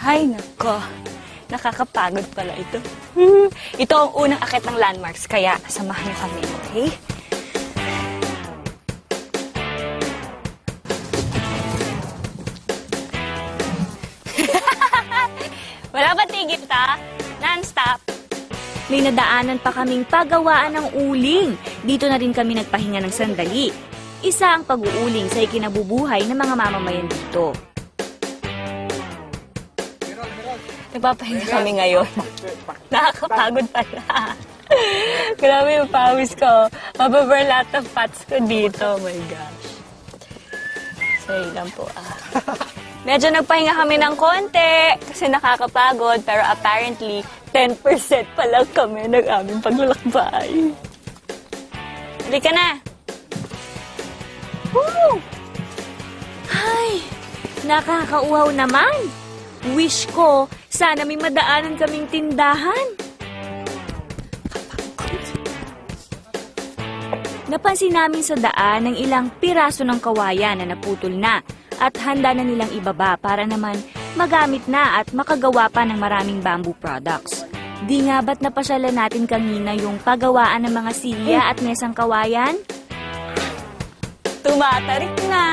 Hay, nako. Nakakapagod pala ito. Ito ang unang akit ng landmarks, kaya samahan niyo kami, okay? Wala ba tigil ta? Non-stop. May nadaanan pa kaming paggawaan ng uling. Dito na rin kami nagpahinga ng sandali. Isa ang pag-uuling sa ikinabubuhay ng mga mamamayan dito. Nagpapahinga kami ngayon. Nakakapagod pala. Grabe yung pawis ko. Mababurn lahat ng fats ko dito. Oh my gosh. Sorry lang po. Medyo nagpahinga kami ng konti kasi nakakapagod. Pero apparently, 10% pa lang kami ng aming paglalakbay. Halika na. Woo! Ay, nakakauhaw naman. Wish ko, sana may madaanan kaming tindahan. Napansin namin sa daan ng ilang piraso ng kawayan na naputol na at handa na nilang ibaba para naman magamit na at makagawa pa ng maraming bamboo products. Di nga ba't napasyalan natin kanina yung paggawaan ng mga silya at mesang kawayan? Tumatarik na.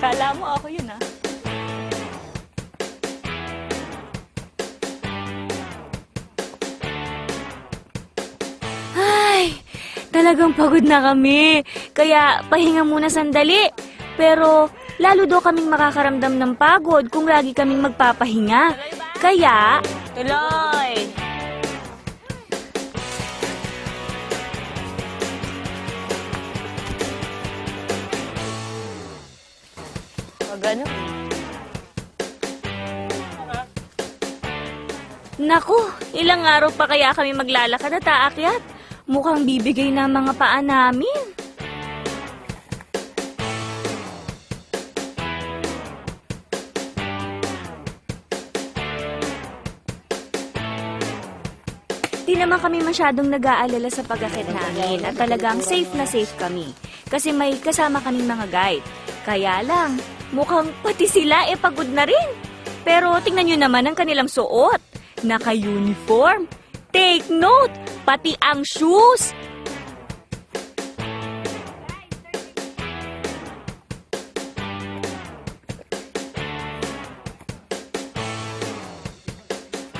Kala mo ako yun, ah. Ay, talagang pagod na kami. Kaya pahinga muna sandali. Pero lalo daw kaming makakaramdam ng pagod kung lagi kaming magpapahinga. Kaya, Tuloy! Pag ano? naku, ilang araw pa kaya kami maglalakad at aakyat? Mukhang bibigay na ang mga paa namin. Di naman kami masyadong nag-aalala sa pag-akit namin at talagang safe na safe kami. Kasi may kasama kaming mga guide. Kaya lang, mukhang pati sila pagod na rin. Pero tingnan nyo naman ang kanilang suot. Naka-uniform. Take note, pati ang shoes.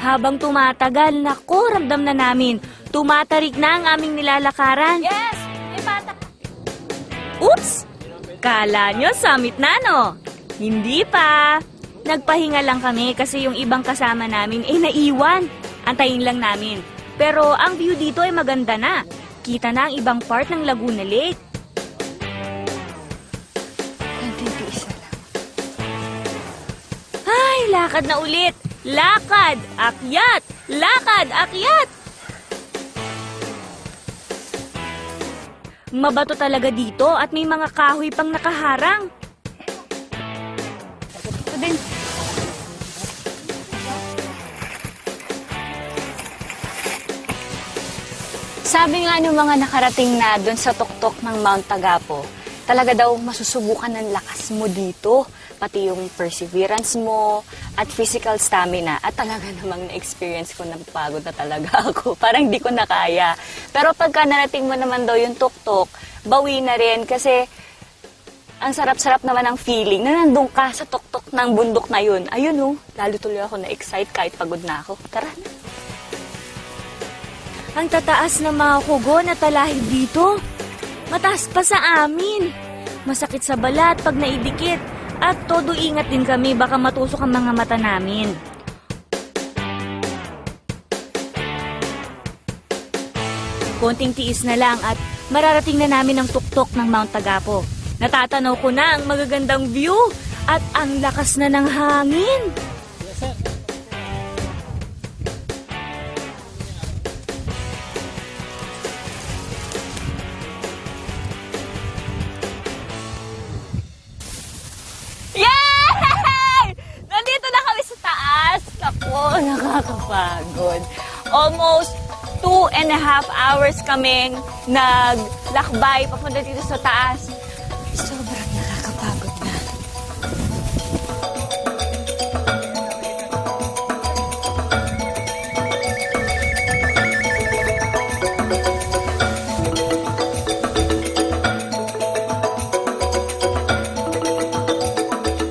Habang tumatagal, naku, ramdam na namin. Tumatarik na ang aming nilalakaran. Yes! May pata! Oops! Kala nyo, summit na, no? Hindi pa. Nagpahinga lang kami kasi yung ibang kasama namin naiwan. Antayin lang namin. Pero ang view dito ay maganda na. Kita na ang ibang part ng Laguna Lake. Konting-tiis na lang. Ay, lakad na ulit. Lakad, akyat! Lakad, akyat! Mabato talaga dito at may mga kahoy pang nakaharang. Ito din. Sabi nga ng mga nakarating na doon sa tuktok ng Mount Tagapo, talaga daw masusubukan ng lakas mo dito. Pati yung perseverance mo at physical stamina. At talaga namang na-experience ko na pagod na talaga ako. Parang di ko na kaya. Pero pagka narating mo naman daw yung tuktok, bawi na rin kasi ang sarap-sarap naman ang feeling na nandun ka sa tuktok ng bundok na yun. Ayun oh, lalo tuloy ako na-excite kahit pagod na ako. Tara na. Ang tataas ng mga kugo na talahib dito. Mataas pa sa amin. Masakit sa balat pag naidikit. At todo ingat din kami, baka matusok ang mga mata namin. Konting tiis na lang at mararating na namin ang tuktok ng Mount Tagapo. Natatanaw ko na ang magagandang view at ang lakas na ng hangin. Yes, sir. Yay! Nandito na kami sa taas. Naku, nakakapagod. Almost 2.5 hours kaming naglakbay papunta dito sa taas. Sobrang nakakapagod na.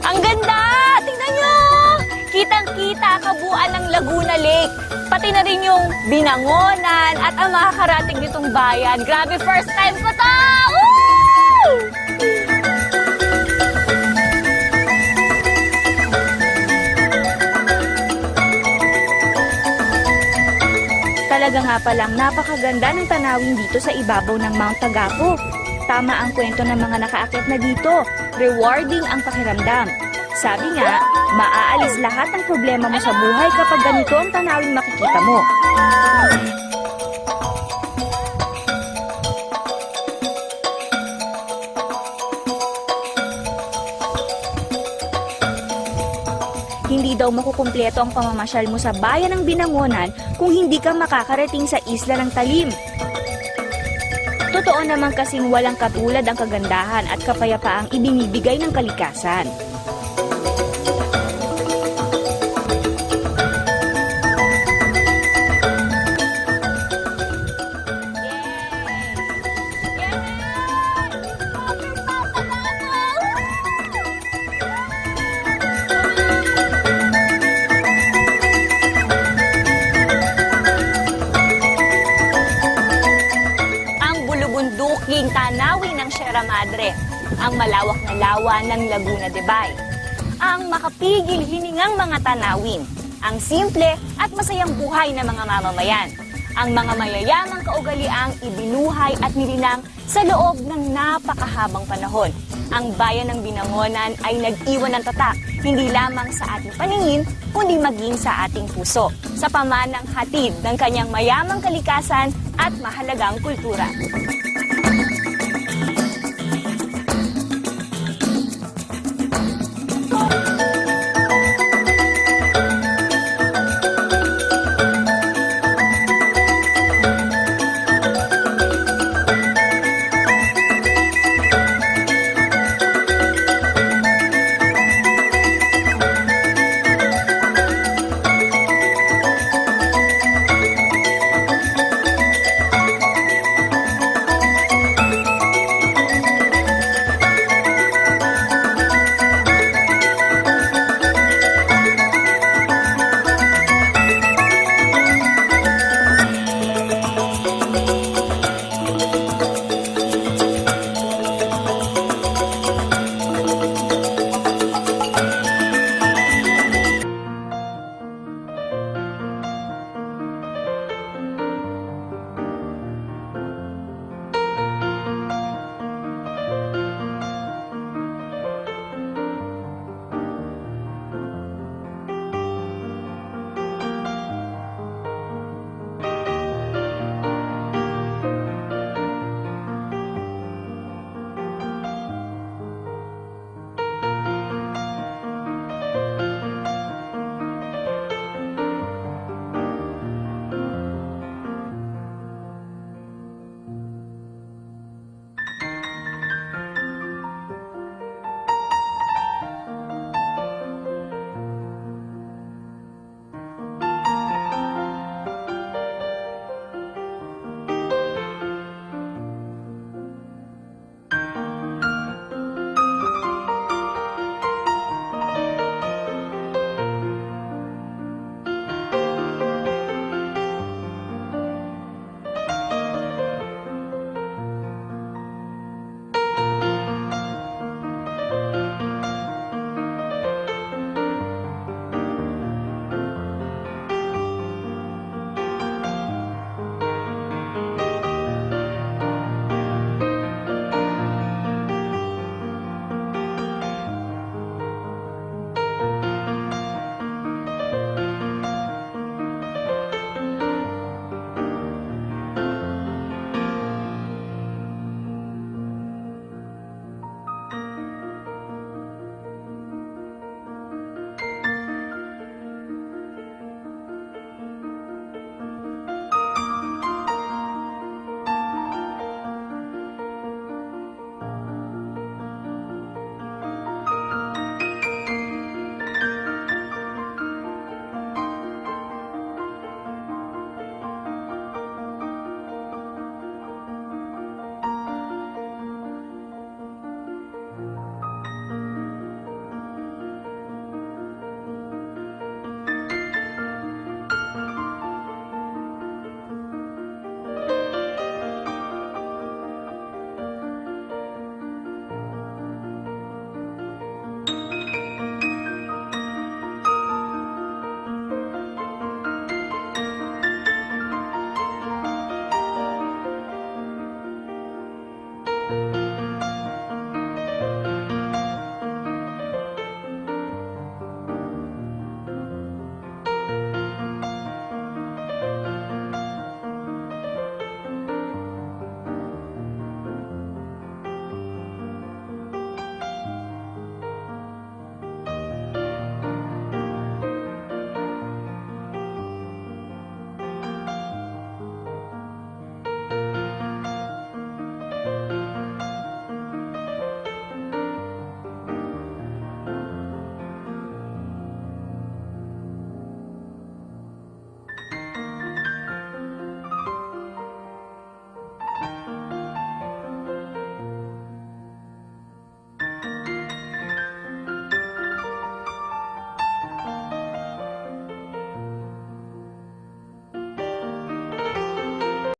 Ang ganda! Tingnan nyo! Kitang-kita kabuuan ng Laguna Lake. Pati na rin yung Binangonan at ang makakarating nitong bayan. Grabe, first time ko to! Woo! Talaga nga palang napakaganda ng tanawin dito sa ibabaw ng Mount Tagapo. Tama ang kwento ng mga nakaakyat na dito. Rewarding ang pakiramdam. Sabi nga, maaalis lahat ng problema mo sa buhay kapag ganito ang tanawin makikita mo. Hindi daw makukumpleto ang pamamasyal mo sa bayan ng Binangonan kung hindi ka makakarating sa Isla ng Talim. Totoo naman kasing walang katulad ang kagandahan at kapayapaang ibinibigay ng kalikasan. Bunduking tanawin ng Sierra Madre, ang malawak na lawa ng Laguna de Bay, ang makapigil hiningang mga tanawin, ang simple at masayang buhay ng mga mamamayan, ang mga mayayamang kaugaliang ibinuhay at nilinang sa loob ng napakahabang panahon. Ang bayan ng Binangonan ay nag-iwan ng tatak, hindi lamang sa ating paningin, kundi maging sa ating puso, sa pamanang hatid ng kanyang mayamang kalikasan at mahalagang kultura.